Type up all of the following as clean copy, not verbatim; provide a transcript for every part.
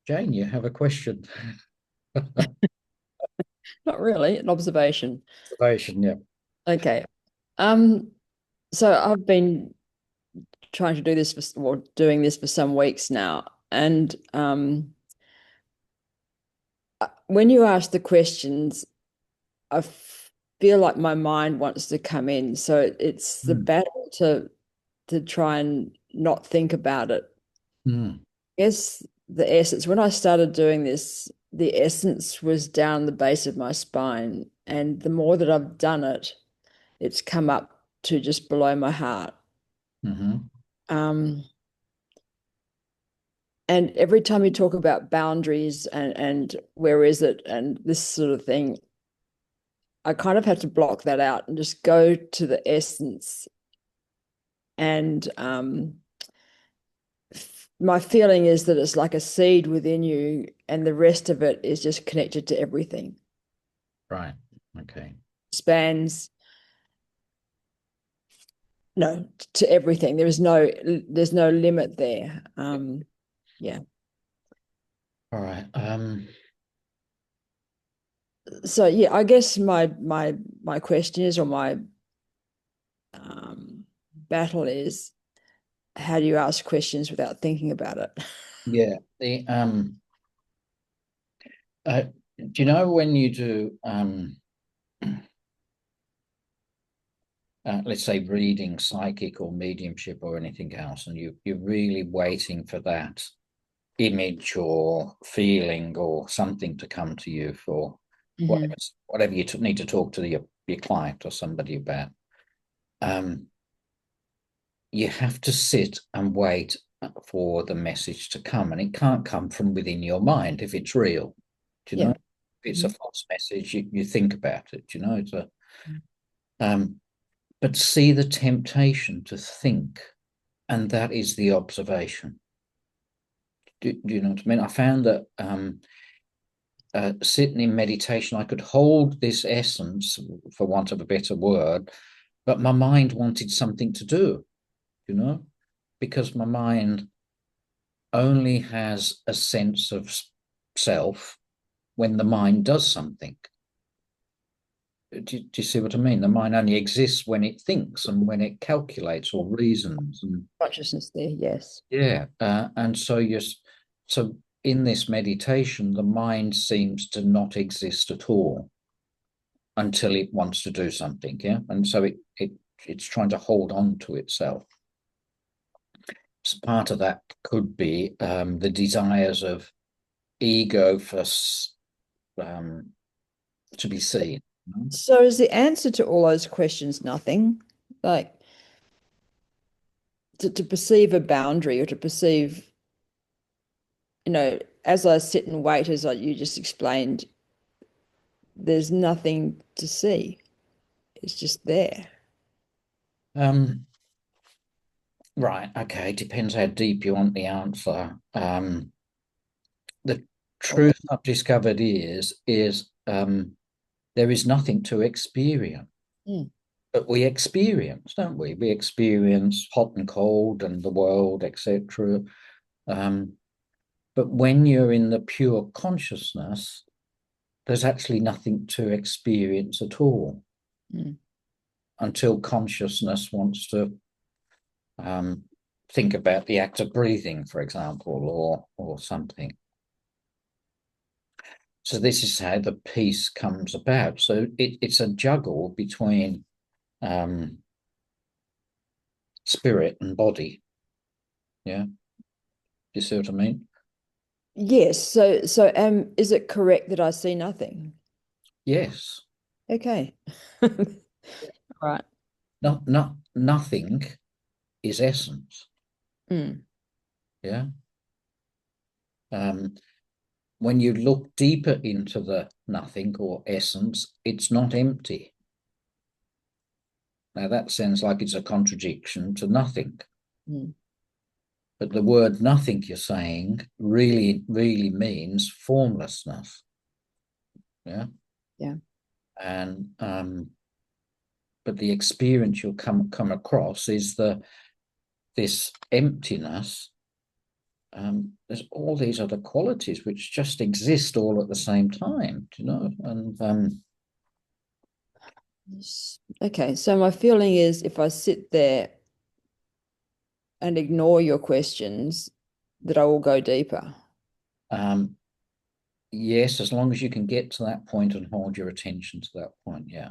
Jane, you have a question. Not really, an observation. Observation, yeah. Okay. Um, so I've been trying to do this doing this for some weeks now. And when you ask the questions, feel like my mind wants to come in. So it's the Mm, battle to try and not think about it. mm, I guess the essence, when I started doing this, the essence was down the base of my spine. And the more that I've done it, it's come up to just below my heart. hmm. Um, and every time you talk about boundaries and where is it and this sort of thing, I kind of had to block that out and just go to the essence. And my feeling is that it's like a seed within you, and the rest of it is just connected to everything. Right. Okay. Spans, no, to everything. There's no limit there. Yeah. All right. So yeah, I guess my question is, or my um, battle is, how do you ask questions without thinking about it? Yeah. Uh, do you know when you do let's say reading psychic or mediumship or anything else, and you're really waiting for that image or feeling or something to come to you for Hmm. whatever you need to talk to your client or somebody about. Um, you have to sit and wait for the message to come, and it can't come from within your mind if it's real. Do you know? Yeah. If it's a Mhm. false message, you think about it. Do you know? Um, but see the temptation to think, and that is the observation. Do you know what I mean? I found that sitting in meditation, I could hold this essence, for want of a better word, but my mind wanted something to do, you know, because my mind only has a sense of self when the mind does something. Do you see what I mean? The mind only exists when it thinks and when it calculates or reasons. And Consciousness there, yes. yeah, and so in this meditation, the mind seems to not exist at all until it wants to do something. Yeah, and so it's trying to hold on to itself. So part of that could be the desires of ego for um, to be seen. So is the answer to all those questions nothing? Like to perceive a boundary or to perceive, as I sit and wait, as you just explained, there's nothing to see. It's just there. Um, right. Okay. Depends how deep you want the answer. The Okay. truth I've discovered is there is nothing to experience. Mm. But we experience, don't we? We experience hot and cold and the world, etc. Um, but when you're in the pure consciousness, there's actually nothing to experience at all Mm. until consciousness wants to um, think about the act of breathing, for example, or something. So this is how the peace comes about. So it's a juggle between um, spirit and body. Yeah, do you see what I mean? Yes. So is it correct that I see nothing? Yes. Okay. Right. Nothing is essence. Mm. Yeah. Um, when you look deeper into the nothing or essence, it's not empty. Now that sounds like it's a contradiction to nothing, Mm. but the word nothing you're saying really means formlessness. Yeah. Yeah. And but the experience you'll come across is this emptiness there's all these other qualities which just exist all at the same time, you know? And okay, so my feeling is if I sit there and ignore your questions, that I will go deeper. yes, as long as you can get to that point and hold your attention to that point, yeah.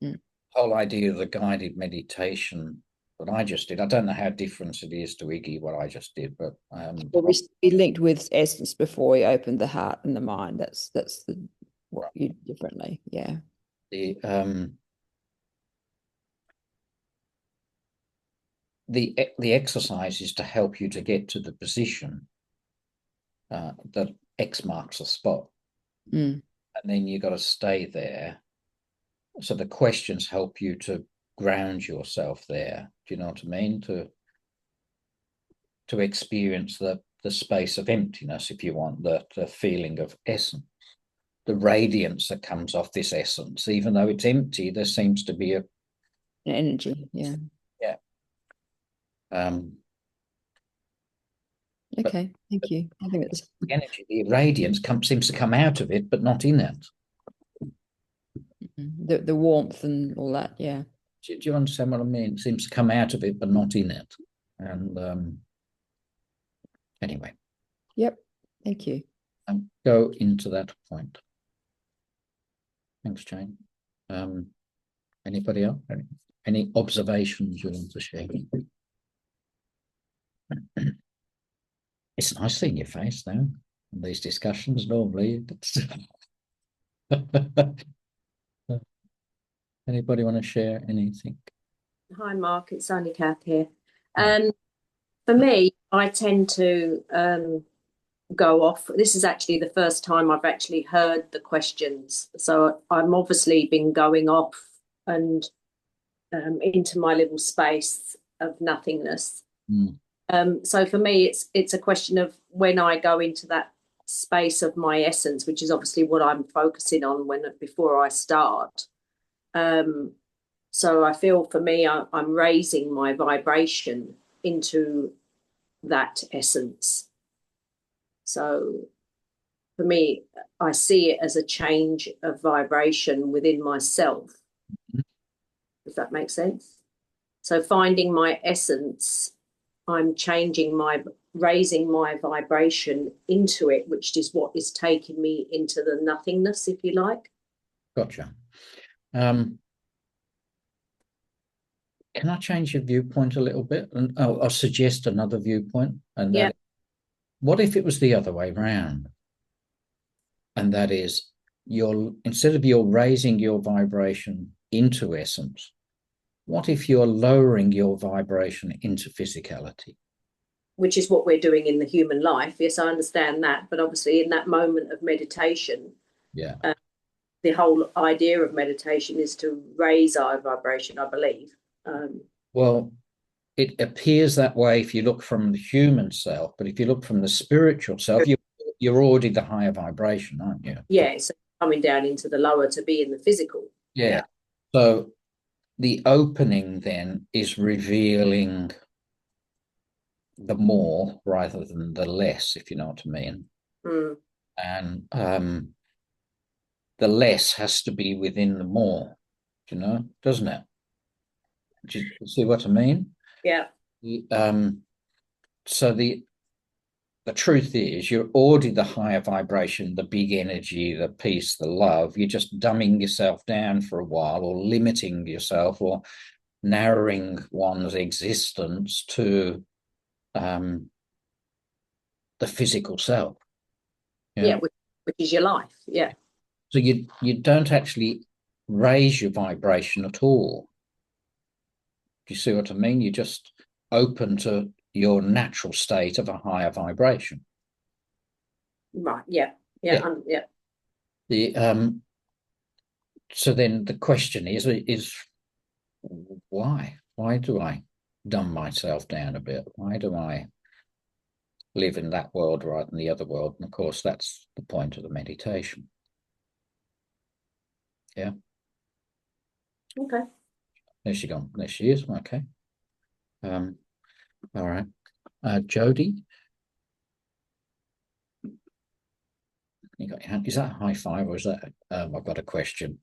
Mm. Whole idea of the guided meditation that I just did, I don't know how different it is to Iggy, what I just did, but Well, we linked with essence before we opened the heart and the mind. That's what you did differently. Yeah. The exercise is to help you to get to the position that X marks the spot. Mm. And then you got to stay there. So the questions help you to ground yourself there. Do you know what I mean? To experience the space of emptiness, if you want, the feeling of essence, the radiance that comes off this essence. Even though it's empty, there seems to be a Energy. Yeah. yeah. Okay. Thank you. I think it's The energy, the radiance seems to come out of it, but not in it. the warmth and all that. Yeah. Do you understand what I mean? It seems to come out of it, but not in it. And anyway, Yep. Thank you. go into that point. Thanks, Jane. Anybody else? Any observations you want to share? It's nice seeing your face now in these discussions. Normally, anybody want to share anything? Hi, Mark. It's only Kath here. For me, I tend to go off. This is actually the first time I've actually heard the questions. So I'm obviously been going off and into my little space of nothingness. So for me, it's a question of when I go into that space of my essence, which is obviously what I'm focusing on before I start. So I feel for me, I'm raising my vibration into that essence. So for me, I see it as a change of vibration within myself. Does that make sense? So finding my essence, I'm raising my vibration into it, which is what is taking me into the nothingness, if you like. Gotcha. Can I change your viewpoint a little bit? And I'll suggest another viewpoint. And that, what if it was the other way around? And that is, instead of you're raising your vibration into essence, what if you're lowering your vibration into physicality? Which is what we're doing in the human life. Yes, I understand that. But obviously in that moment of meditation, the whole idea of meditation is to raise our vibration, I believe. Well, it appears that way if you look from the human self, but if you look from the spiritual self, you're already the higher vibration, aren't you? Yeah, so coming down into the lower to be in the physical. Yeah. So the opening then is revealing the more rather than the less, if you know what I mean. And the less has to be within the more, doesn't it? Do you see what I mean? Yeah. So the truth is you're already the higher vibration, the big energy, the peace, the love. You're just dumbing yourself down for a while or limiting yourself or narrowing one's existence to the physical self. Which is your life. Yeah. So you don't actually raise your vibration at all. Do you see what I mean? You're just open to your natural state of a higher vibration. Right. Yeah. So then the question is why? Why do I dumb myself down a bit? Why do I live in that world rather than the other world? And of course, that's the point of the meditation. Yeah. Okay. There she gone. There she is. Okay. All right. Jody. You got your hand. Is that a high five or is that? I've got a question.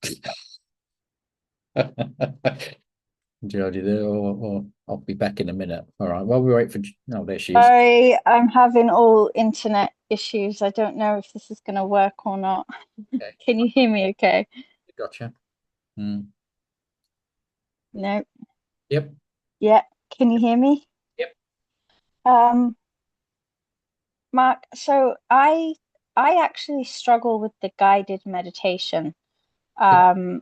Jodie there, or I'll be back in a minute. All right. While we wait for. No, there she is. Sorry, I'm having all internet issues. I don't know if this is going to work or not. Okay. Can you hear me okay? Gotcha. Mm. No. Yep. Yeah. Can you hear me? Yep. Um, Mark, so I actually struggle with the guided meditation. Yep.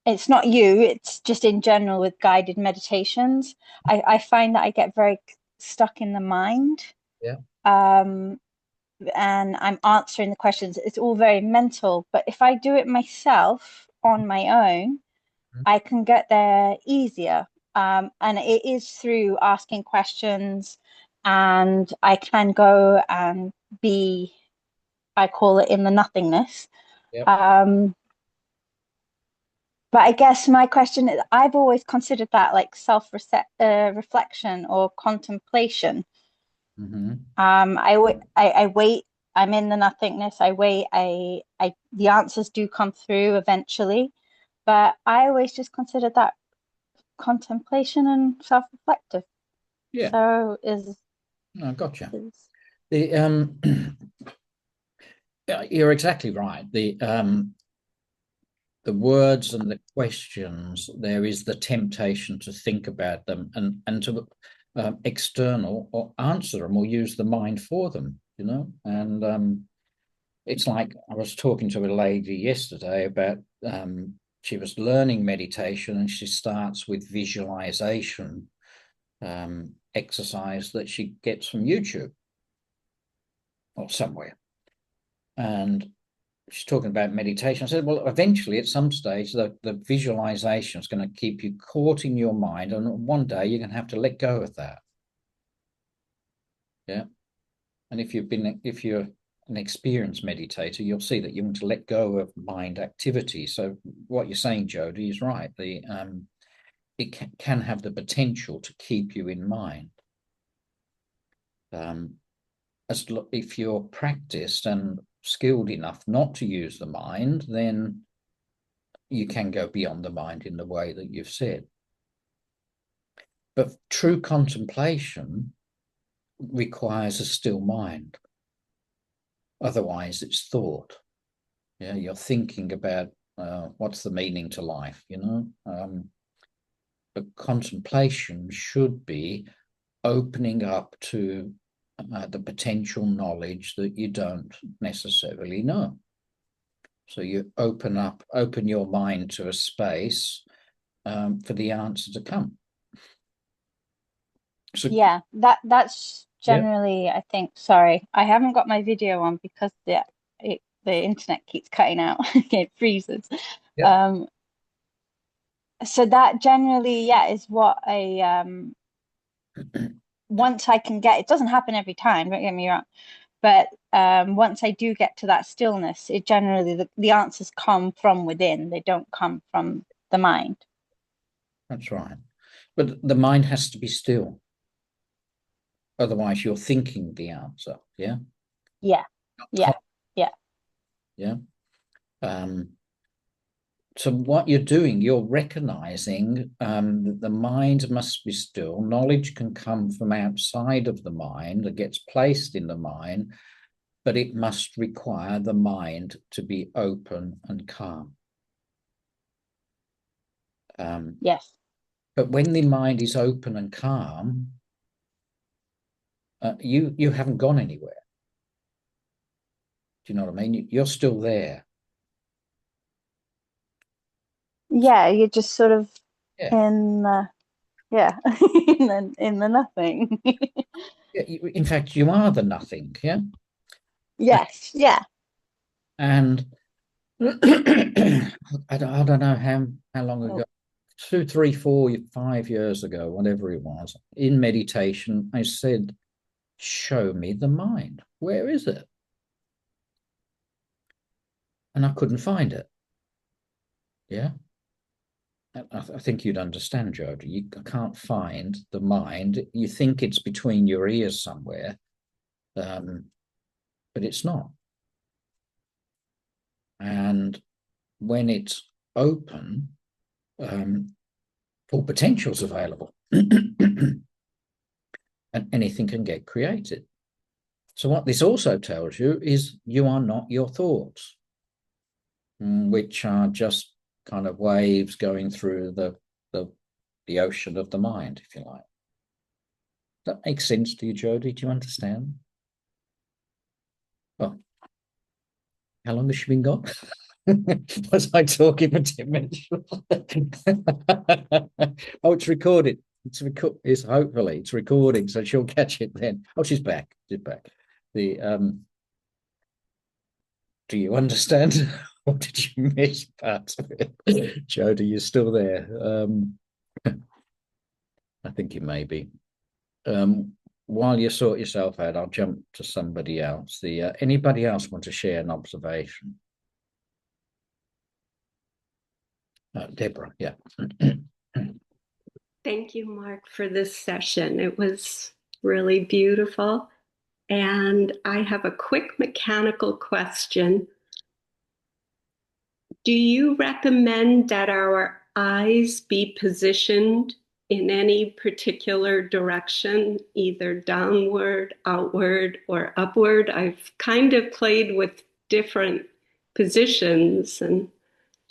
It's not you, it's just in general with guided meditations. I find that I get very stuck in the mind. Yeah. And I'm answering the questions. It's all very mental, but if I do it myself on my own, Mhm. I can get there easier. And it is through asking questions, and I can go and be, I call it in the nothingness. Yep. But I guess my question is, I've always considered that like reflection or contemplation. Mm-hmm. I wait. I'm in the nothingness. I wait. The answers do come through eventually, but I always just considered that contemplation and self-reflective. Yeah. So I gotcha. is The you're exactly right. The words and the questions, there is the temptation to think about them and to external or answer them or use the mind for them, you know. And it's like I was talking to a lady yesterday about she was learning meditation and she starts with visualization exercise that she gets from YouTube or somewhere. And she's talking about meditation. I said, well, eventually at some stage, the visualization is going to keep you caught in your mind. And one day you're going to have to let go of that. Yeah. And if you're an experienced meditator, you'll see that you want to let go of mind activity. So what you're saying, Jodie, is right. It can have the potential to keep you in mind. If you're practiced and skilled enough not to use the mind, then you can go beyond the mind in the way that you've said. But true contemplation requires a still mind. Otherwise, it's thought. Yeah, you're thinking about what's the meaning to life, you know. But contemplation should be opening up to the potential knowledge that you don't necessarily know. So you open your mind to a space for the answer to come. So yeah, that's yeah, generally, I think, sorry, I haven't got my video on because the internet keeps cutting out. It freezes. yeah, Um, so that generally, yeah, is what once I can get, it doesn't happen every time, don't get me wrong, but once I do get to that stillness, it generally the answers come from within. They don't come from the mind. that's right. But the mind has to be still. Otherwise, you're thinking the answer. Yeah. Yeah, yeah, yeah. Yeah. So what you're doing, you're recognizing that the mind must be still. Knowledge can come from outside of the mind that gets placed in the mind, but it must require the mind to be open and calm. Yes. But when the mind is open and calm, you haven't gone anywhere. Do you know what I mean? You're still there. Yeah, you're just sort of Yeah. in the, yeah, in the nothing. Yeah, in fact, you are the nothing. Yeah. Yes, yeah. And I don't know how long ago, Oh, 2, 3, 4, 5 years ago, whatever it was, in meditation, I said, show me the mind. Where is it? And I couldn't find it. Yeah. I think you'd understand, Jodie. You can't find the mind. You think it's between your ears somewhere, but it's not. And when it's open, full potential's available. And anything can get created. So what this also tells you is you are not your thoughts, which are just kind of waves going through the ocean of the mind, if you like. That makes sense to you, Jody? Do you understand? Oh, how long has she been gone? Was I talking for 10 minutes? Oh, it's recorded. It's hopefully it's recording, so she'll catch it then. Oh, she's back. She's back. Do you understand? Or did you miss part of it? Jody, you're still there. I think you may be. While you sort yourself out, I'll jump to somebody else. Anybody else want to share an observation? Deborah, yeah. Thank you, Mark, for this session. It was really beautiful. And I have a quick mechanical question. Do you recommend that our eyes be positioned in any particular direction, either downward, outward, or upward? I've kind of played with different positions and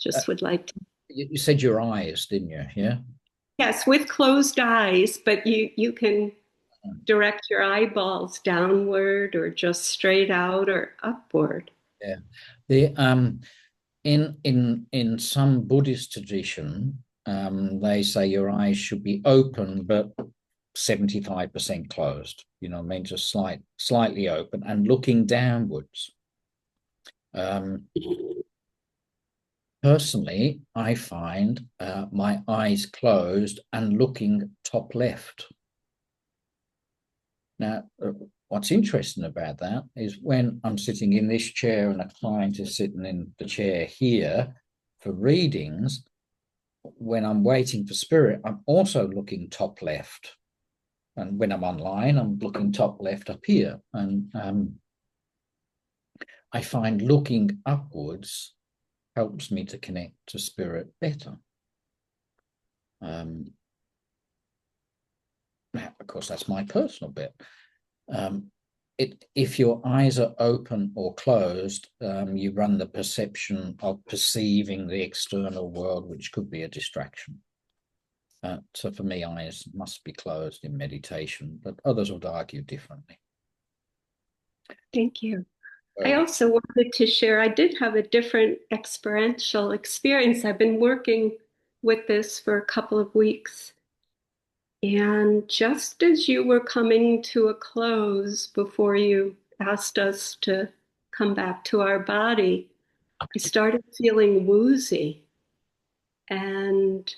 just would like to. You said your eyes, didn't you? Yeah. Yes, with closed eyes, but you can direct your eyeballs downward or just straight out or upward. Yeah. The in some Buddhist tradition, they say your eyes should be open but 75% closed. You know what I mean? Just slightly open and looking downwards. Personally, I find my eyes closed and looking top left. Now, what's interesting about that is when I'm sitting in this chair and a client is sitting in the chair here for readings, when I'm waiting for spirit, I'm also looking top left. And when I'm online, I'm looking top left up here. And I find looking upwards helps me to connect to spirit better. Of course, that's my personal bit. If your eyes are open or closed, you run the perception of perceiving the external world, which could be a distraction. So for me, eyes must be closed in meditation, but others would argue differently. Thank you. I also wanted to share, I did have a different experiential experience. I've been working with this for a couple of weeks. And just as you were coming to a close before you asked us to come back to our body, I started feeling woozy and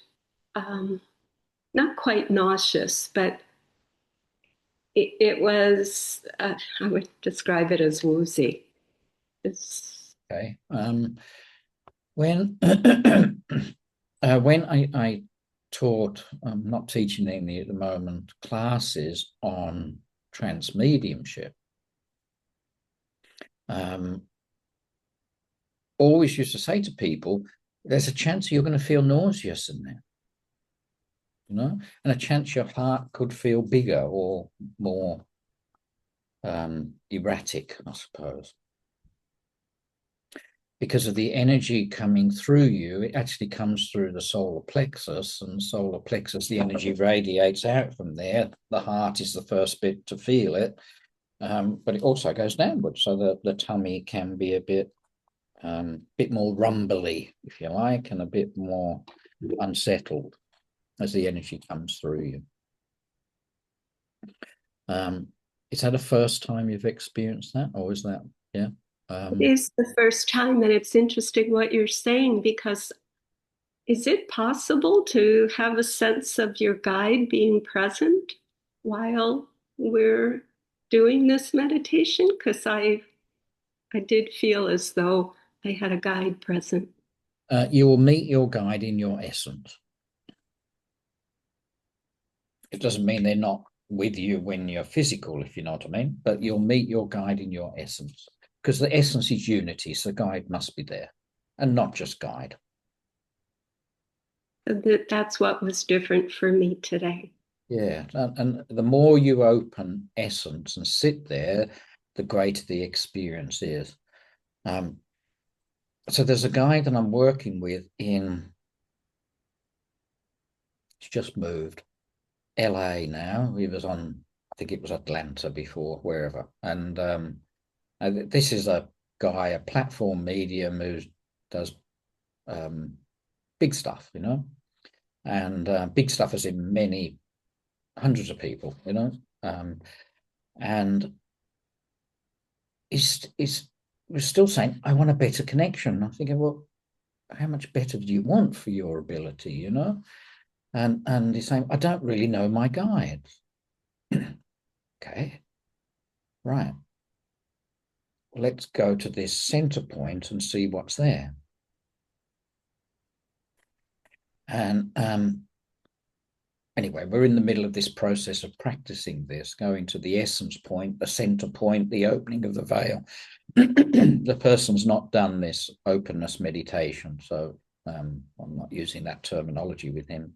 not quite nauseous, but it was, I would describe it as woozy. Okay. When when I taught, I'm not teaching any at the moment, classes on transmediumship, always used to say to people, there's a chance you're going to feel nauseous in there, you know, and a chance your heart could feel bigger or more erratic, I suppose. Because of the energy coming through you, it actually comes through the solar plexus, and solar plexus, the energy radiates out from there. The heart is the first bit to feel it, but it also goes downwards, so that the tummy can be a bit more rumbly, if you like, and a bit more unsettled as the energy comes through you. Is that the first time you've experienced that, or is that, yeah? It is the first time, and it's interesting what you're saying, because is it possible to have a sense of your guide being present while we're doing this meditation? Because I did feel as though I had a guide present. You will meet your guide in your essence. It doesn't mean they're not with you when you're physical, if you know what I mean, but you'll meet your guide in your essence, because the essence is unity, so the guide must be there. and not just guide. That's what was different for me today. Yeah, and the more you open essence and sit there, the greater the experience is. So there's a guy that I'm working with he's just moved, LA now. He was on, I think it was Atlanta before, wherever. And this is a guy, a platform medium who does big stuff, and big stuff is in many hundreds of people, and we're still saying, I want a better connection. I'm thinking, well, how much better do you want for your ability, And he's saying, I don't really know my guides. Okay, right. Let's go to this center point and see what's there. And anyway, we're in the middle of this process of practicing this, going to the essence point, the center point, the opening of the veil. The person's not done this openness meditation, so I'm not using that terminology with him.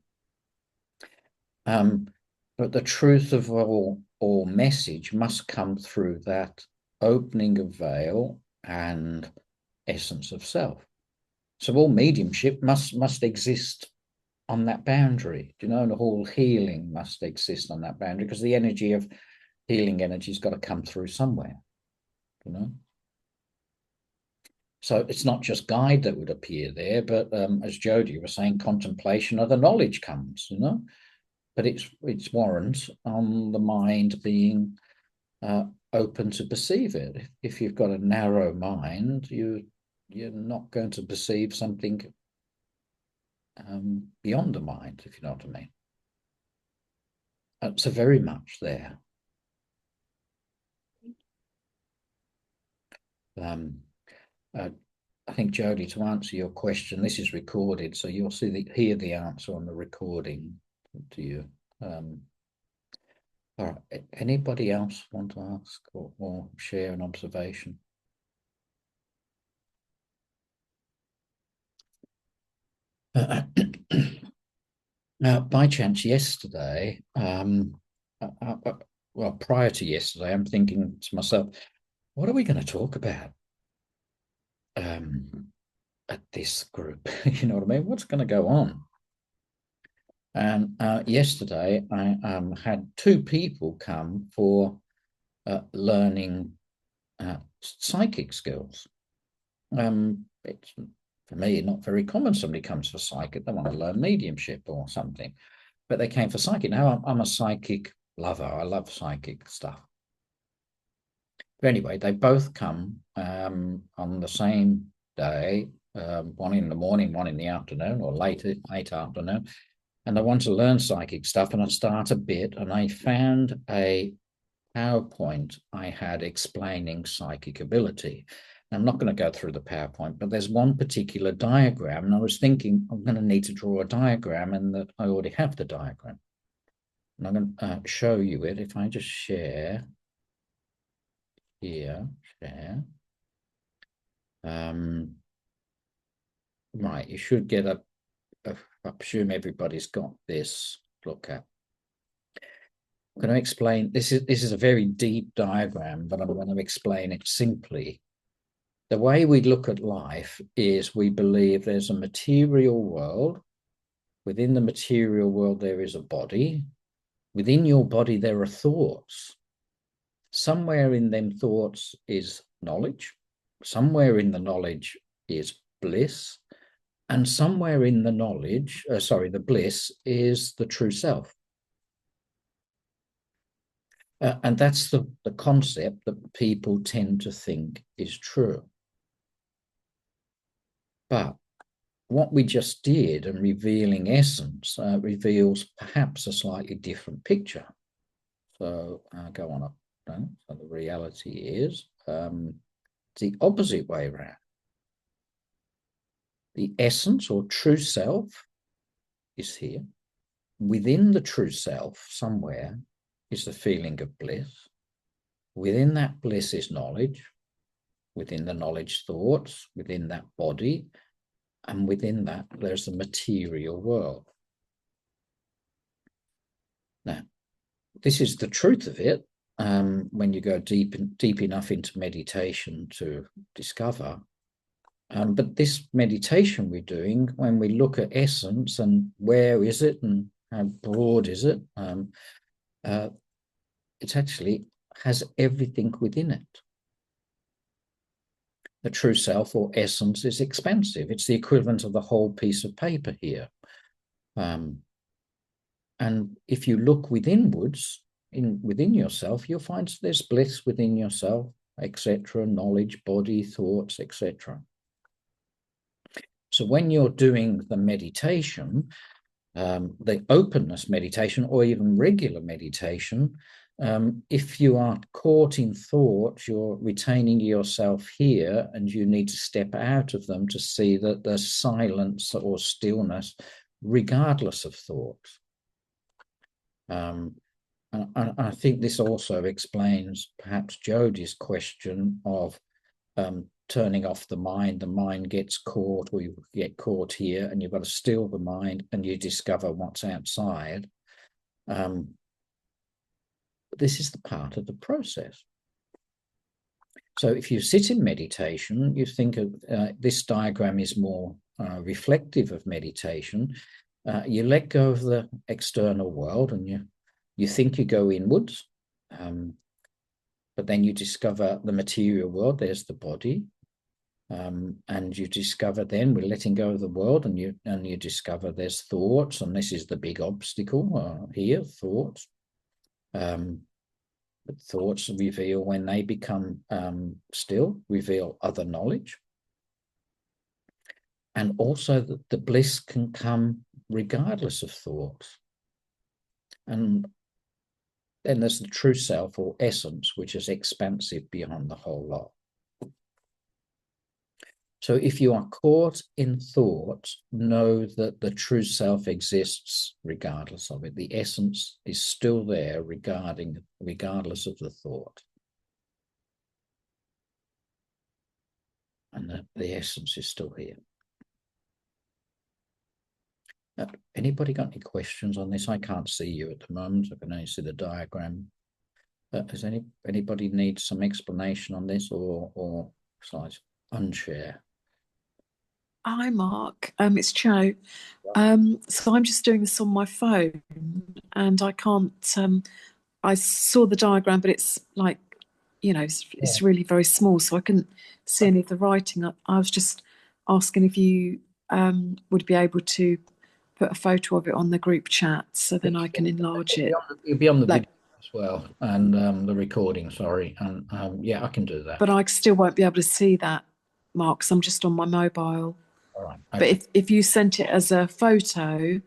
But the truth of all message must come through that opening of veil and essence of self. So all mediumship must exist on that boundary, and all healing must exist on that boundary, because the energy of healing energy has got to come through somewhere, So it's not just guide that would appear there, but as Jodie was saying, contemplation of the knowledge comes, but it's warrant on the mind being open to perceive it. If you've got a narrow mind, you're not going to perceive something beyond the mind, if you know what I mean. So very much there. I think, Jodie, to answer your question, this is recorded, so you'll hear the answer on the recording to you. All right. Anybody else want to ask or share an observation? Now, by chance, yesterday, well, prior to yesterday, I'm thinking to myself, what are we going to talk about at this group? You know what I mean? What's going to go on? And yesterday, I had 2 people come for learning psychic skills. It's, for me, not very common. Somebody comes for psychic, they want to learn mediumship or something, but they came for psychic. Now, I'm a psychic lover. I love psychic stuff. But anyway, they both come on the same day, one in the morning, one in the afternoon, or late afternoon. And I want to learn psychic stuff, and I start a bit, and I found a PowerPoint I had explaining psychic ability. I'm not going to go through the PowerPoint, but there's one particular diagram, and I was thinking I'm going to need to draw a diagram, and that I already have the diagram. And I'm going to show you it. If I just share here, share. Right, you should get I presume everybody's got this. Look at. I'm going to explain. This is a very deep diagram, but I'm going to explain it simply. The way we look at life is we believe there's a material world. Within the material world, there is a body. Within your body, there are thoughts. Somewhere in them thoughts is knowledge. Somewhere in the knowledge is bliss. And somewhere in the knowledge, the bliss is the true self. And that's the concept that people tend to think is true. But what we just did in revealing essence reveals perhaps a slightly different picture. So go on up. So the reality is the opposite way around. The essence or true self is here. Within the true self, somewhere, is the feeling of bliss. Within that bliss is knowledge. Within the knowledge, thoughts. Within that body And within that, there's the material world. Now, this is the truth of it. When you go deep enough into meditation to discover. But this meditation we're doing, when we look at essence and where is it and how broad is it, it actually has everything within it. The true self or essence is expansive. It's the equivalent of the whole piece of paper here. And if you look withinwards, within yourself, you'll find there's bliss within yourself, etc., knowledge, body, thoughts, etc. So when you're doing the meditation, the openness meditation, or even regular meditation, if you are caught in thought, you're retaining yourself here, and you need to step out of them to see that there's silence or stillness, regardless of thought. I think this also explains perhaps Jodie's question of turning off the mind gets caught, or you get caught here, and you've got to still the mind and you discover what's outside. This is the part of the process. So if you sit in meditation, you think of this diagram is more reflective of meditation. You let go of the external world and you think you go inwards, but then you discover the material world. There's the body. And you discover then we're letting go of the world, and you discover there's thoughts, and this is the big obstacle here, thoughts. But thoughts reveal, when they become still, reveal other knowledge. And also that the bliss can come regardless of thoughts. And then there's the true self or essence, which is expansive beyond the whole lot. So if you are caught in thought, know that the true self exists regardless of it. The essence is still there regardless of the thought. And the essence is still here. Anybody got any questions on this? I can't see you at the moment. I can only see the diagram. Does anybody need some explanation on this, or besides unshare? Hi, Mark. It's Jo. So I'm just doing this on my phone, and I can't. I saw the diagram, but it's like, it's really very small, so I couldn't see any of the writing. I was just asking if you would be able to put a photo of it on the group chat, so then I can enlarge it. It'll be on the video as well, and the recording. Sorry, and yeah, I can do that. But I still won't be able to see that, Mark, because I'm just on my mobile. All right. Okay. But if you sent it as a photo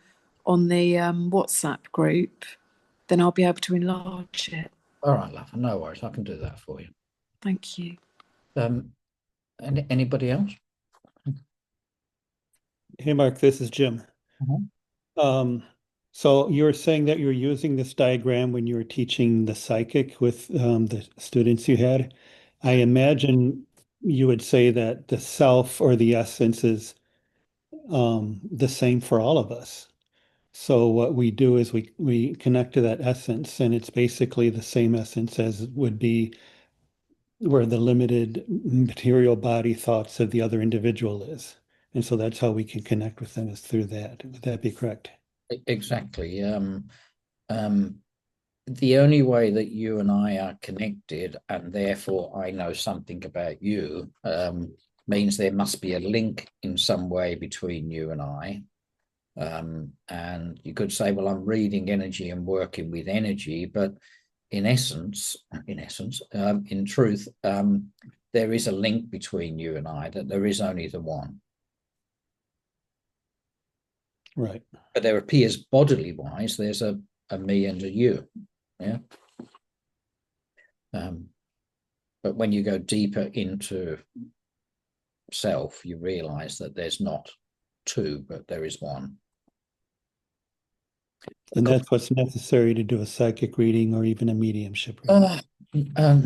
on the WhatsApp group, then I'll be able to enlarge it. All right, love. No worries. I can do that for you. Thank you. Anybody else? Hey, Mark, this is Jim. So you were saying that you were using this diagram when you were teaching the psychic with the students you had. I imagine you would say that the self or the essence is the same for all of us. So what we do is we connect to that essence, and it's basically the same essence as would be where the limited material body thoughts of the other individual is. And so that's how we can connect with them, is through that. Would that be correct? Exactly. The only way that you and I are connected, and therefore I know something about you, means there must be a link in some way between you and I. And you could say, well, I'm reading energy and working with energy, but in truth, there is a link between you and I, that there is only the one. Right. But there appears bodily wise, there's a me and a you. Yeah. But when you go deeper into self, you realize that there's not two, but there is one. And that's what's necessary to do a psychic reading or even a mediumship reading.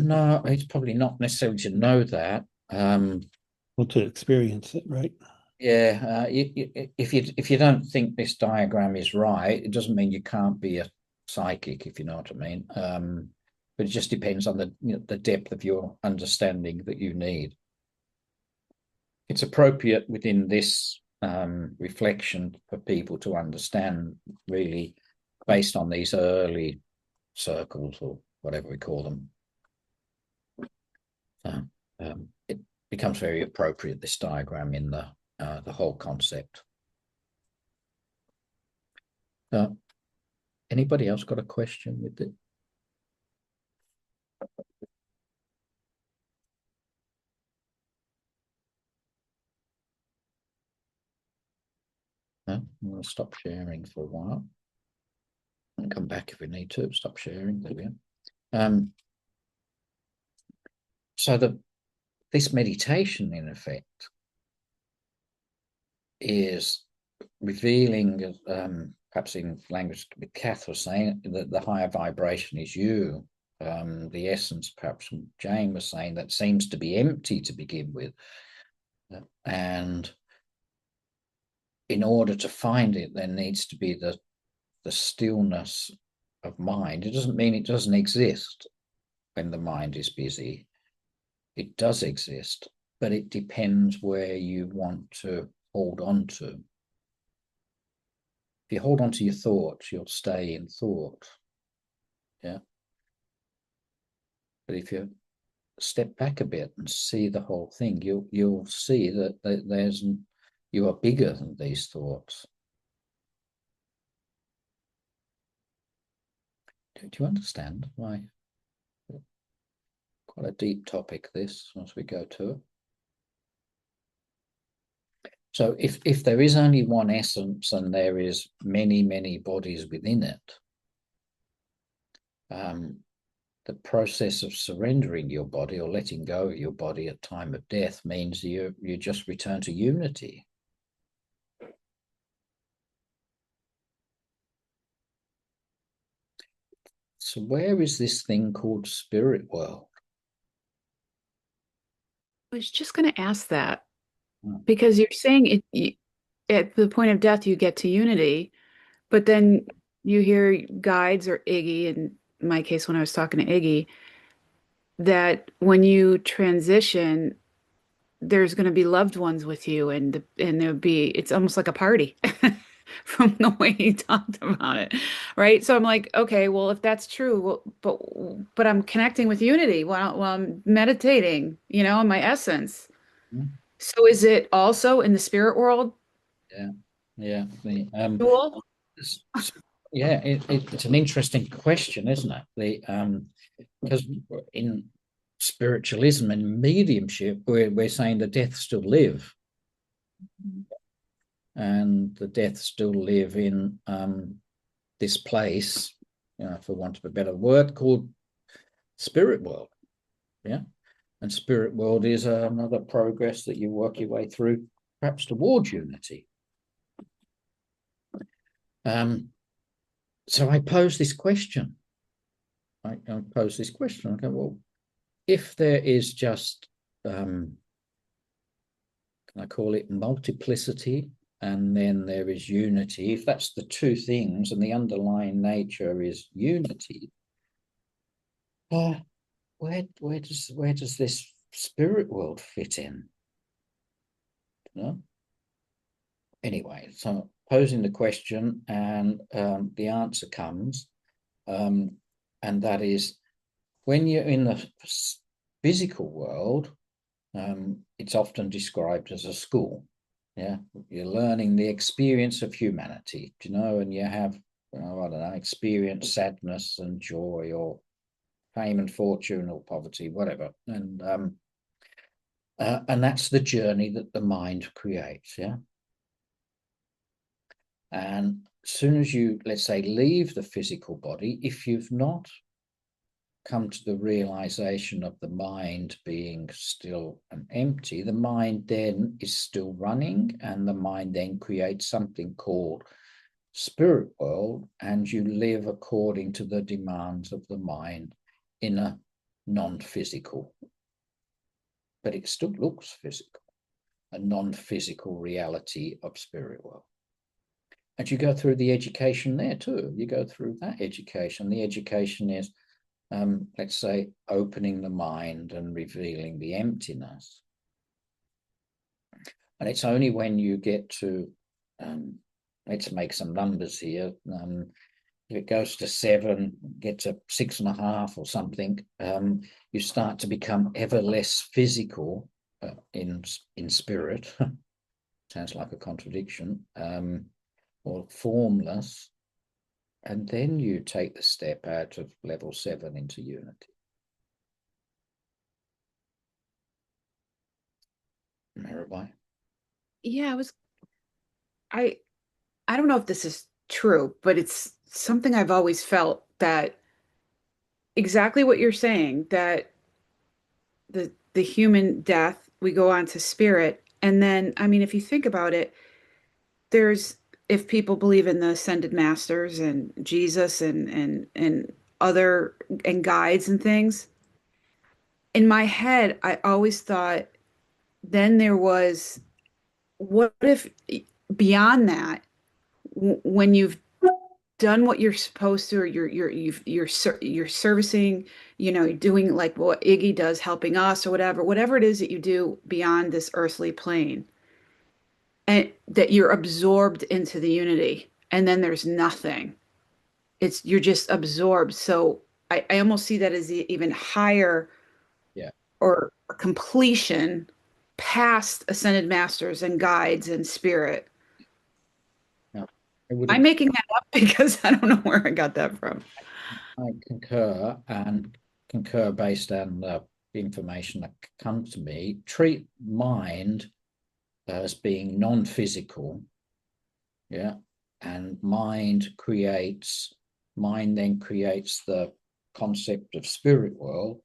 No, it's probably not necessarily to know that. Well, to experience it, right? Yeah, if you don't think this diagram is right, it doesn't mean you can't be a psychic, if you know what I mean. But it just depends on the depth of your understanding that you need. It's appropriate within this reflection for people to understand, really, based on these early circles or whatever we call them. It becomes very appropriate, this diagram, in the whole concept. Anybody else got a question with it? No? I'm going to stop sharing for a while and come back if we need to. Stop sharing. There we go. So this meditation, in effect, is revealing, perhaps in language that Kath was saying, that the higher vibration is you. The essence, perhaps Jane was saying, that seems to be empty to begin with. And in order to find it, there needs to be the stillness of mind. It doesn't mean it doesn't exist when the mind is busy. It does exist, but it depends where you want to hold on to. If you hold on to your thoughts, you'll stay in thought. Yeah. But if you step back a bit and see the whole thing, you'll see that you are bigger than these thoughts. Do you understand why? Quite a deep topic, this, as we go to it. So if there is only one essence and there is many, many bodies within it, the process of surrendering your body or letting go of your body at time of death means you just return to unity. So where is this thing called spirit world? I was just going to ask that, because you're saying at the point of death you get to unity, but then you hear guides or Iggy, in my case when I was talking to Iggy, that when you transition, there's going to be loved ones with you, and it's almost like a party from the way he talked about it, right? So I'm like, okay, well, if that's true, well, but I'm connecting with unity while I'm meditating, in my essence. So is it also in the spirit world? Yeah. Cool. Yeah, it's an interesting question, isn't it? Because in spiritualism and mediumship, we're saying the deaths still live, and the deaths still live in this place, for want of a better word, called spirit world. Yeah, and spirit world is another progress that you work your way through, perhaps towards unity. So I pose this question. I pose this question. I go, well, if there is just, can I call it multiplicity, and then there is unity, if that's the two things and the underlying nature is unity, where does this spirit world fit in? Anyway, so posing the question, and the answer comes, and that is, when you're in the physical world, it's often described as a school. Yeah, you're learning the experience of humanity, and you have, I don't know, experience sadness and joy, or fame and fortune, or poverty, whatever, and that's the journey that the mind creates. Yeah. And as soon as you, let's say, leave the physical body, if you've not come to the realization of the mind being still and empty, the mind then is still running, and the mind then creates something called spirit world, and you live according to the demands of the mind in a non-physical, but it still looks physical. a non-physical reality of spirit world. And you go through the education there too. You go through that education. The education is, let's say, opening the mind and revealing the emptiness. And it's only when you get to, let's make some numbers here. If it goes to 7, get to 6.5 or something, you start to become ever less physical in spirit. Sounds like a contradiction. Or formless. And then you take the step out of level 7 into unity. Mirabai? Yeah, I don't know if this is true, but it's something I've always felt, that exactly what you're saying, that the human death, we go on to spirit. And then, I mean, if you think about it, if people believe in the ascended masters and Jesus and other and guides and things, in my head, I always thought then there was, what if beyond that, when you've done what you're supposed to, or you're servicing, you're doing like what Iggy does, helping us or whatever it is that you do beyond this earthly plane, and that you're absorbed into the unity, and then there's nothing. You're just absorbed. So I almost see that as even higher, Yeah. or completion past ascended masters and guides and spirit. No, I'm making that up because I don't know where I got that from. I concur, and concur based on the information that comes to me. Treat mind as being non-physical, yeah, and mind then creates the concept of spirit world,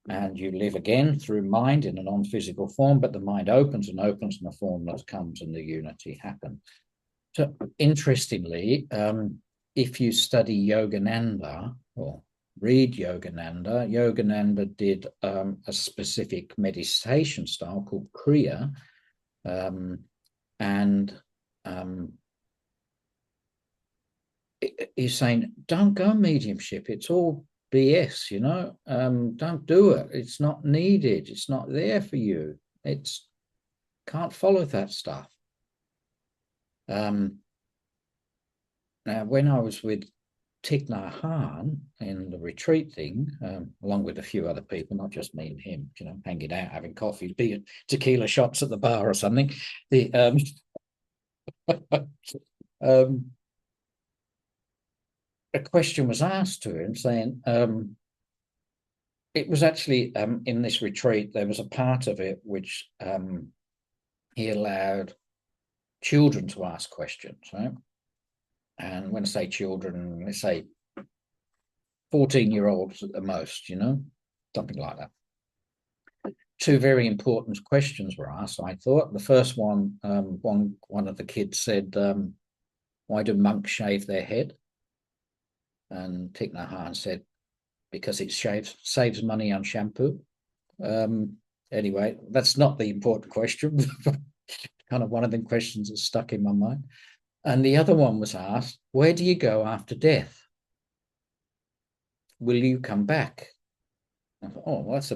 and you live again through mind in a non-physical form, but the mind opens and opens, and the form that comes and the unity happens. So interestingly, if you study Yogananda or read Yogananda did a specific meditation style called Kriya, and he's saying, don't go mediumship. It's all BS, don't do it. It's not needed. It's not there for you. Can't follow that stuff. Now, when I was with Thich Nhat Hanh in the retreat thing, along with a few other people, not just me and him, hanging out, having coffee, be it tequila shots at the bar or something. A question was asked to him saying, it was actually in this retreat, there was a part of it which he allowed children to ask questions, right? And when I say children, let's say 14-year-olds at the most, something like that. 2 very important questions were asked, I thought. The first one, one of the kids said, why do monks shave their head? And Thich Nhat Hanh said, because it saves money on shampoo. Anyway, that's not the important question. Kind of one of the questions that stuck in my mind. And the other one was asked, where do you go after death? Will you come back? I thought, oh, well, that's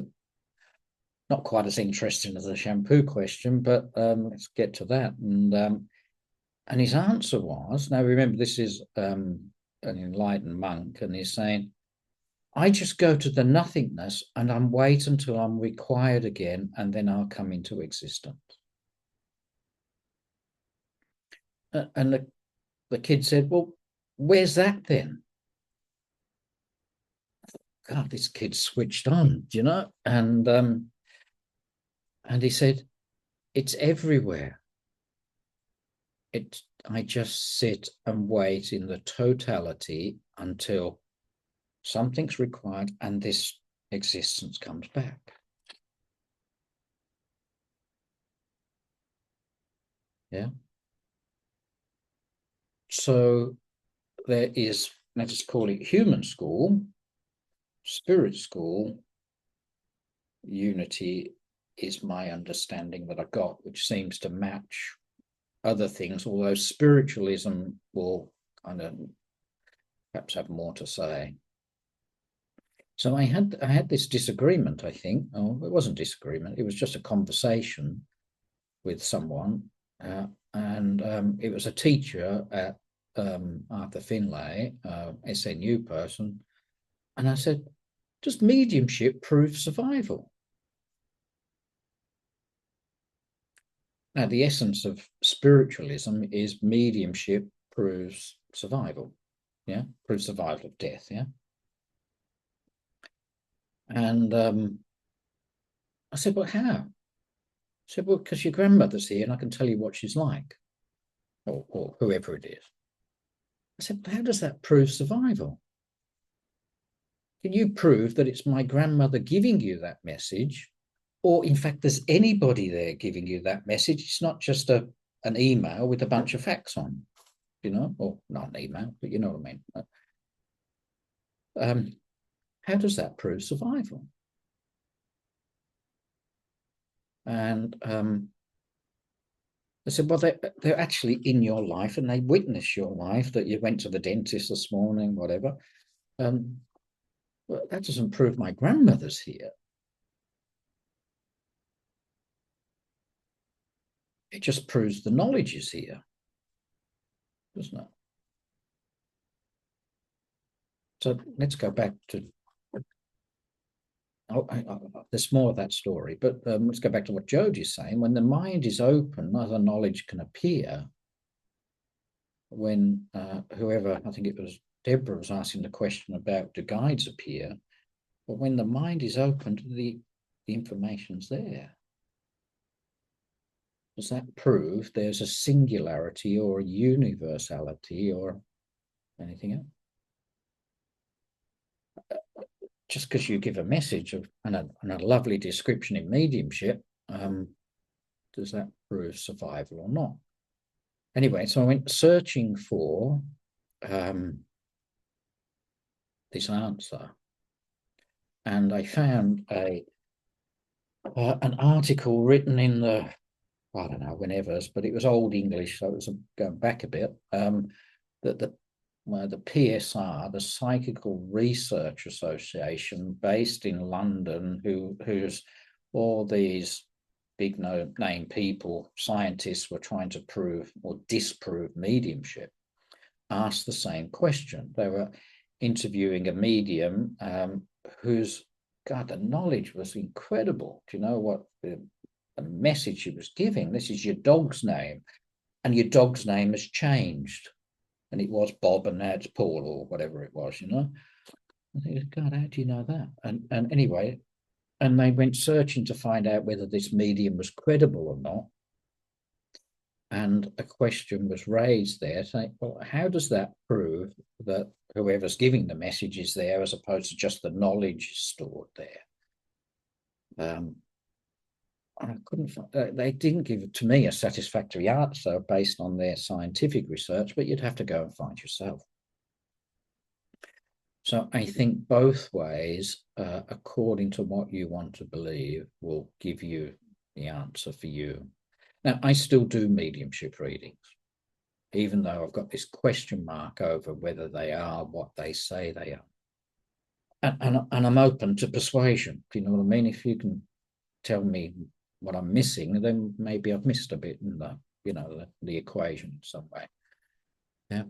not quite as interesting as the shampoo question, but let's get to that. And his answer was, now remember, this is an enlightened monk, and he's saying, I just go to the nothingness and I'm wait until I'm required again, and then I'll come into existence. And the kid said, well, where's that then? God, this kid's switched on, And he said, it's everywhere. I just sit and wait in the totality until something's required and this existence comes back. Yeah. So there is, let's call it human school, spirit school, unity is my understanding that I got, which seems to match other things, although spiritualism will kind of perhaps have more to say. So I had this disagreement, I think. Oh, it wasn't disagreement, it was just a conversation with someone, and it was a teacher at Arthur Finlay, SNU person, and I said, does mediumship prove survival? Now, the essence of spiritualism is mediumship proves survival, yeah, proves survival of death, yeah. And I said, well, how? I said, well, because your grandmother's here and I can tell you what she's like, or whoever it is. I said, but how does that prove survival? Can you prove that it's my grandmother giving you that message, or in fact, there's anybody there giving you that message? It's not just an email with a bunch of facts on, you know, or not an email, but you know what I mean. How does that prove survival? And I said, well, they're actually in your life and they witness your life, that you went to the dentist this morning, whatever. Well, that doesn't prove my grandmother's here. It just proves the knowledge is here, doesn't it? So let's go back to, there's more of that story, but let's go back to what Jodie's saying. When the mind is open, other knowledge can appear. When whoever, I think it was Deborah, was asking the question about, do guides appear? But when the mind is open, the information's there. Does that prove there's a singularity or a universality or anything else? Just because you give a message of and a lovely description in mediumship, does that prove survival or not? Anyway, so I went searching for this answer, and I found an article written in the, I don't know, whenever, but it was Old English, so it was going back a bit, that the PSR, the Psychical Research Association, based in London, who's all these big name people, scientists, were trying to prove or disprove mediumship, asked the same question. They were interviewing a medium whose, God, the knowledge was incredible. Do you know what the message she was giving? This is your dog's name, and your dog's name has changed. And it was Bob and now it's Paul or whatever it was, you know. I think, God, how do you know that? And anyway, and they went searching to find out whether this medium was credible or not. And a question was raised there saying, well, how does that prove that whoever's giving the message is there as opposed to just the knowledge stored there? I couldn't find, they didn't give to me a satisfactory answer based on their scientific research, but you'd have to go and find yourself. So I think both ways, according to what you want to believe, will give you the answer for you. Now, I still do mediumship readings, even though I've got this question mark over whether they are what they say they are. And I'm open to persuasion. Do you know what I mean? If you can tell me what I'm missing, then maybe I've missed a bit in the, you know, the equation in some way. Yeah.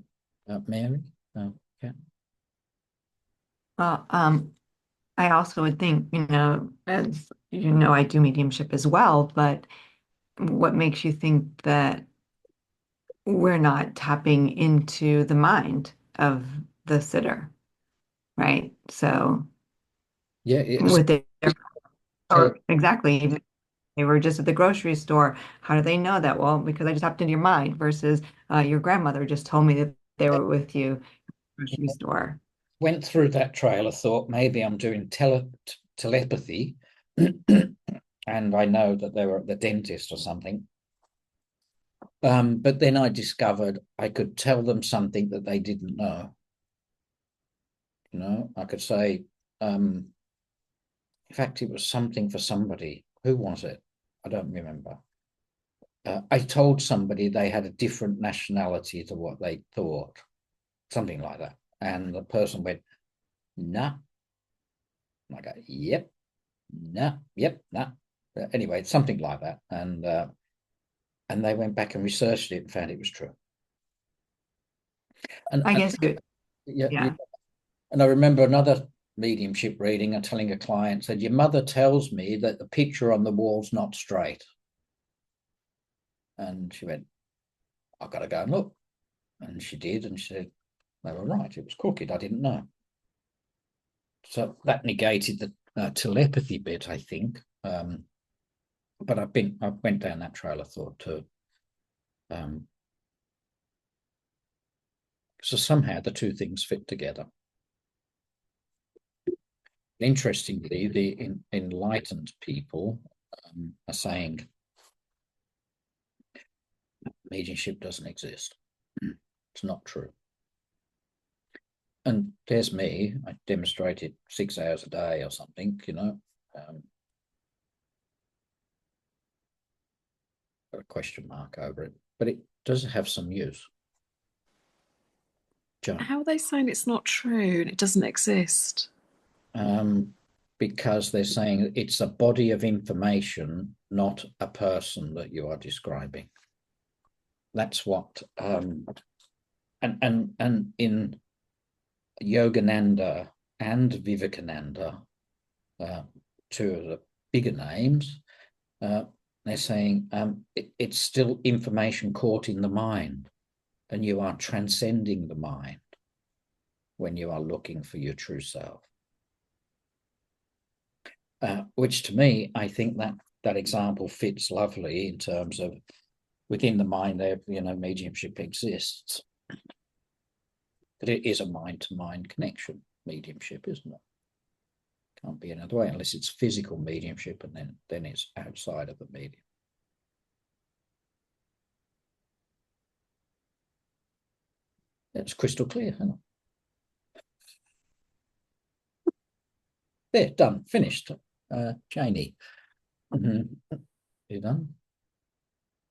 Mary? Yeah. Well, I also would think, you know, as you know, I do mediumship as well, but what makes you think that we're not tapping into the mind of the sitter, right? So Yeah, with their, or so, exactly, even if they were just at the grocery store, how do they know that? Well, because I just tapped into your mind versus your grandmother just told me that they were with you at the grocery store. went through that trail of thought, maybe I'm doing telepathy, and I know that they were at the dentist or something. But then I discovered I could tell them something that they didn't know. You know, I could say, in fact, it was something for somebody. who was it? I don't remember. I told somebody they had a different nationality to what they thought, something like that. And the person went, nah. And I go, yep, nah, yep, nah. Anyway, something like that. And they went back and researched it and found it was true. And I guess good. Yeah. And I remember another mediumship reading and telling a client, said, your mother tells me that the picture on the wall's not straight. And she went, I've got to go and look. And she did, and she said, they were right, it was crooked, I didn't know. So that negated the telepathy bit, I think. But I went down that trail of thought too. So somehow the two things fit together. Interestingly, the enlightened people are saying mediumship doesn't exist. It's not true. And there's me, I demonstrated 6 hours a day or something, you know. Got a question mark over it, but it does have some use. John. How are they saying it's not true and it doesn't exist? Because they're saying it's a body of information, not a person that you are describing. That's what, and in Yogananda and Vivekananda, two of the bigger names, they're saying it's still information caught in the mind, and you are transcending the mind when you are looking for your true self. Which to me, I think that example fits lovely in terms of within the mind there, you know, mediumship exists. But it is a mind-to-mind connection, mediumship, isn't it? Can't be another way unless it's physical mediumship, and then it's outside of the medium. It's crystal clear, isn't it? There, done, finished. Janie, you done?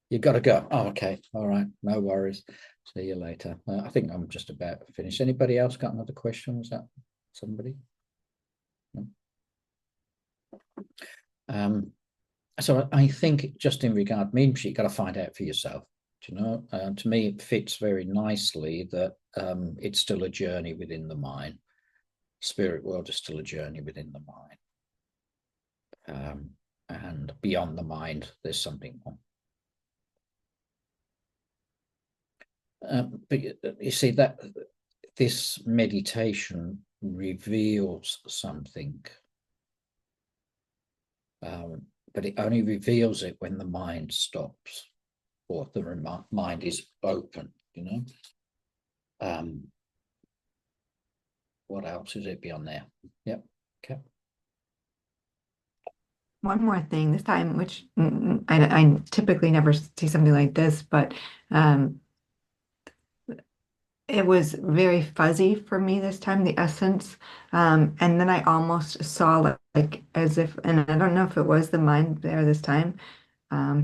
You got to go. Oh, okay. All right. No worries. See you later. I think I'm just about finished. Anybody else got another question? Was that somebody? No? So I think just in regard to mediumship, you've got to find out for yourself. Do you know? To me, it fits very nicely that it's still a journey within the mind. Spirit world is still a journey within the mind. And beyond the mind, there's something more. But you see that this meditation reveals something, but it only reveals it when the mind stops or the mind is open, you know. What else is it beyond there? Yep. Okay. One more thing this time, which I typically never see something like this, but it was very fuzzy for me this time, the essence. And then I almost saw like as if, and I don't know if it was the mind there this time.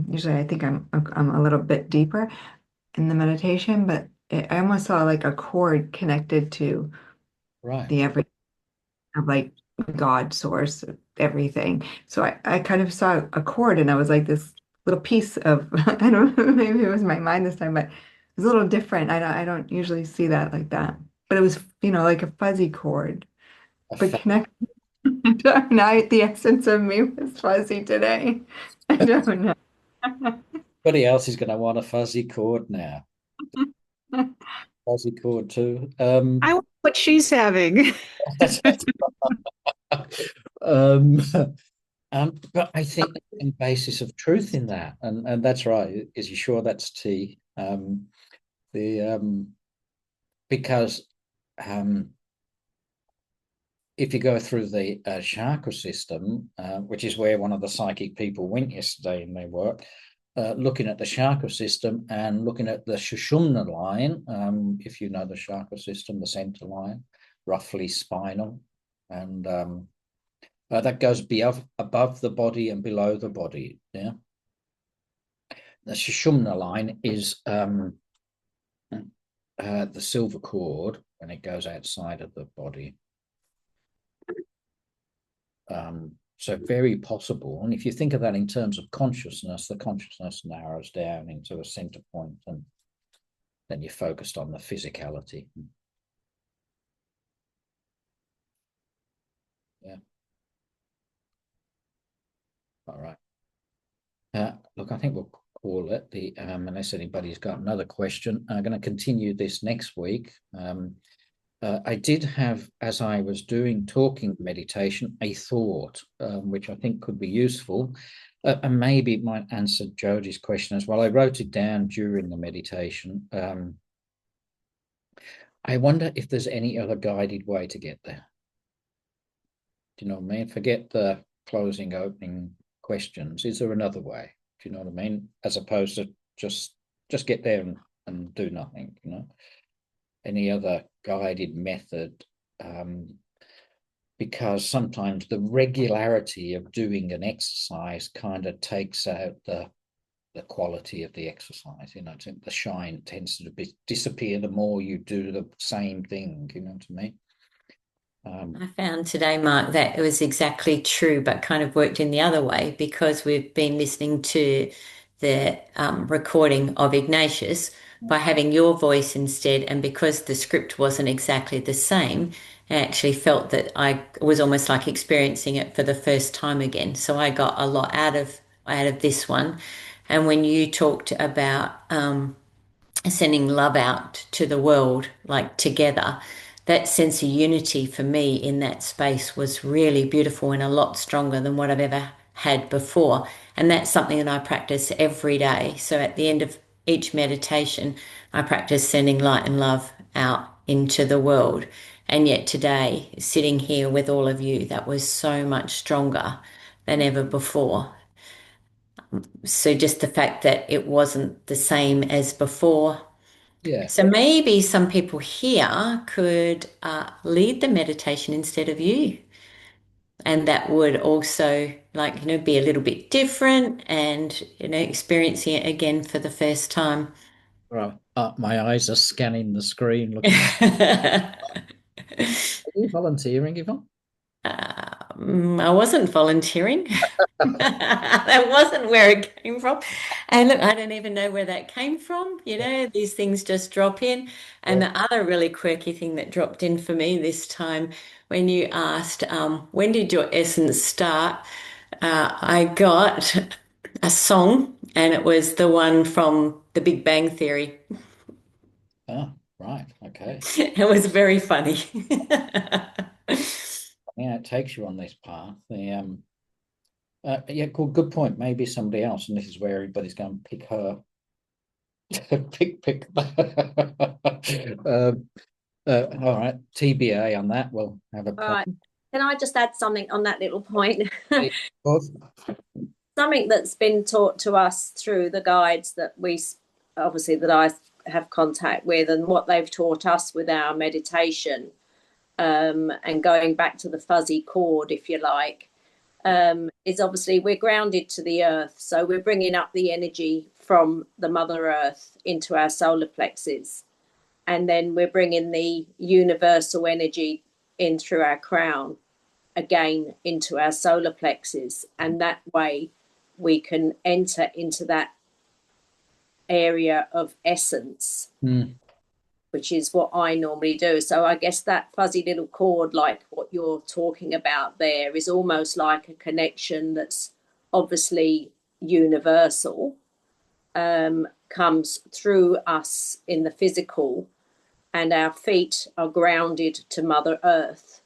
Usually I think I'm a little bit deeper in the meditation, but I almost saw like a cord connected to the everything of like God source, everything. So I kind of saw a cord and I was like this little piece of, I don't know, maybe it was my mind this time, but it was a little different. I don't usually see that like that. But it was, you know, like a fuzzy cord. But connected. Now the essence of me was fuzzy today. I don't know. Everybody else is going to want a fuzzy cord now. Fuzzy cord too. I want what she's having. But I think the basis of truth in that, and that's right. Is you sure that's T? Because if you go through the chakra system, which is where one of the psychic people went yesterday in their work, looking at the chakra system and looking at the Sushumna line, if you know the chakra system, the center line, roughly spinal, and That goes above the body and below the body. Yeah. The Sushumna line is the silver cord when it goes outside of the body. So very possible. And if you think of that in terms of consciousness, the consciousness narrows down into a center point, and then you're focused on the physicality. Yeah. All right. Look, I think we'll call it unless anybody's got another question. I'm going to continue this next week. I did have, as I was talking meditation, a thought, which I think could be useful, and maybe it might answer Jodie's question as well. I wrote it down during the meditation. I wonder if there's any other guided way to get there. Do you know what I mean? Forget the closing, opening questions. Is there another way? Do you know what I mean? As opposed to just get there and do nothing, any other guided method, because sometimes the regularity of doing an exercise kind of takes out the quality of the exercise. The shine tends to disappear the more you do the same thing. You know what I mean? I found today, Mark, that it was exactly true, but kind of worked in the other way, because we've been listening to the recording of Ignatius by having your voice instead. And because the script wasn't exactly the same, I actually felt that I was almost like experiencing it for the first time again. So I got a lot out of this one. And when you talked about sending love out to the world, like together, that sense of unity for me in that space was really beautiful and a lot stronger than what I've ever had before. And that's something that I practice every day. So at the end of each meditation, I practice sending light and love out into the world. And yet today, sitting here with all of you, that was so much stronger than ever before. So just the fact that it wasn't the same as before. Yeah. So maybe some people here could lead the meditation instead of you. And that would also be a little bit different and, experiencing it again for the first time. Right. My eyes are scanning the screen looking. Are you volunteering, Yvonne? I wasn't volunteering. That wasn't where it came from. And look, I don't even know where that came from. These things just drop in. And the other really quirky thing that dropped in for me this time, when you asked, when did your essence start? I got a song, and it was the one from The Big Bang Theory. Oh, right. Okay. It was very funny. Yeah, it takes you on this path. Yeah, good point. Maybe somebody else, and this is where everybody's going to pick her. pick. All right, TBA on that. We'll have a. All right. Can I just add something on that little point? Something that's been taught to us through the guides that I have contact with, and what they've taught us with our meditation, and going back to the fuzzy cord, if you like, is obviously we're grounded to the earth. So we're bringing up the energy from the Mother Earth into our solar plexus. And then we're bringing the universal energy in through our crown, again into our solar plexus. And that way we can enter into that area of essence, which is what I normally do. So I guess that fuzzy little cord, like what you're talking about there, is almost like a connection that's obviously universal, comes through us in the physical, and our feet are grounded to Mother Earth.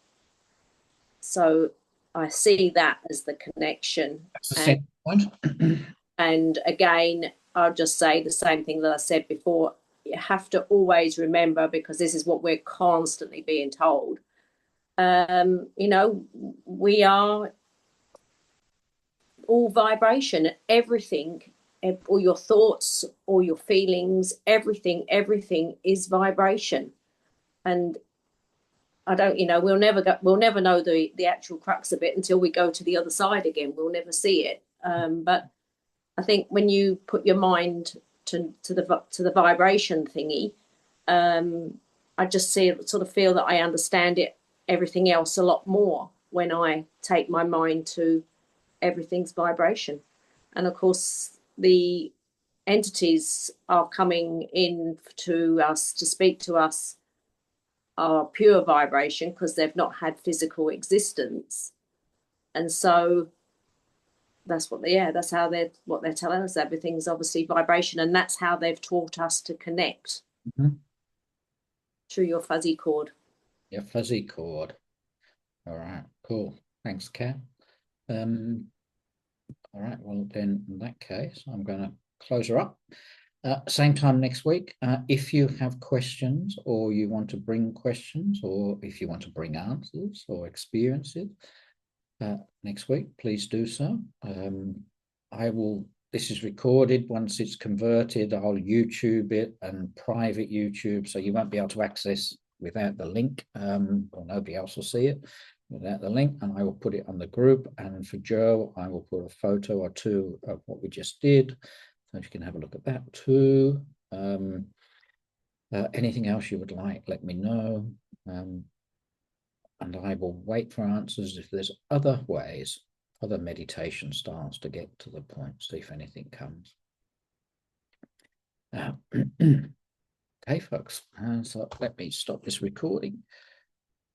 So I see that as the connection. That's the second point. And again, I'll just say the same thing that I said before. You have to always remember, because this is what we're constantly being told. We are all vibration. Everything, all your thoughts, all your feelings, everything is vibration. And I don't, we'll never know the actual crux of it until we go to the other side again. We'll never see it. But I think when you put your mind to the vibration thingy, I just sort of feel that I understand everything else a lot more when I take my mind to everything's vibration. And of course, the entities are coming in to us to speak to us are pure vibration because they've not had physical existence, and so that's how what they're telling us. Everything's obviously vibration, and that's how they've taught us to connect through your fuzzy cord. Your fuzzy cord. All right, cool. Thanks, Kat. All right, well then in that case, I'm going to close her up. Same time next week. If you have questions or you want to bring questions or if you want to bring answers or experiences next week, please do so. This is recorded. Once it's converted, I'll YouTube it and private YouTube, so you won't be able to access without the link, or nobody else will see it without the link, and I will put it on the group. And for Joe, I will put a photo or two of what we just did, so you can have a look at that too. Anything else you would like, let me know. And I will wait for answers if there's other ways, other meditation styles to get to the point, see if anything comes. Okay, folks, so let me stop this recording.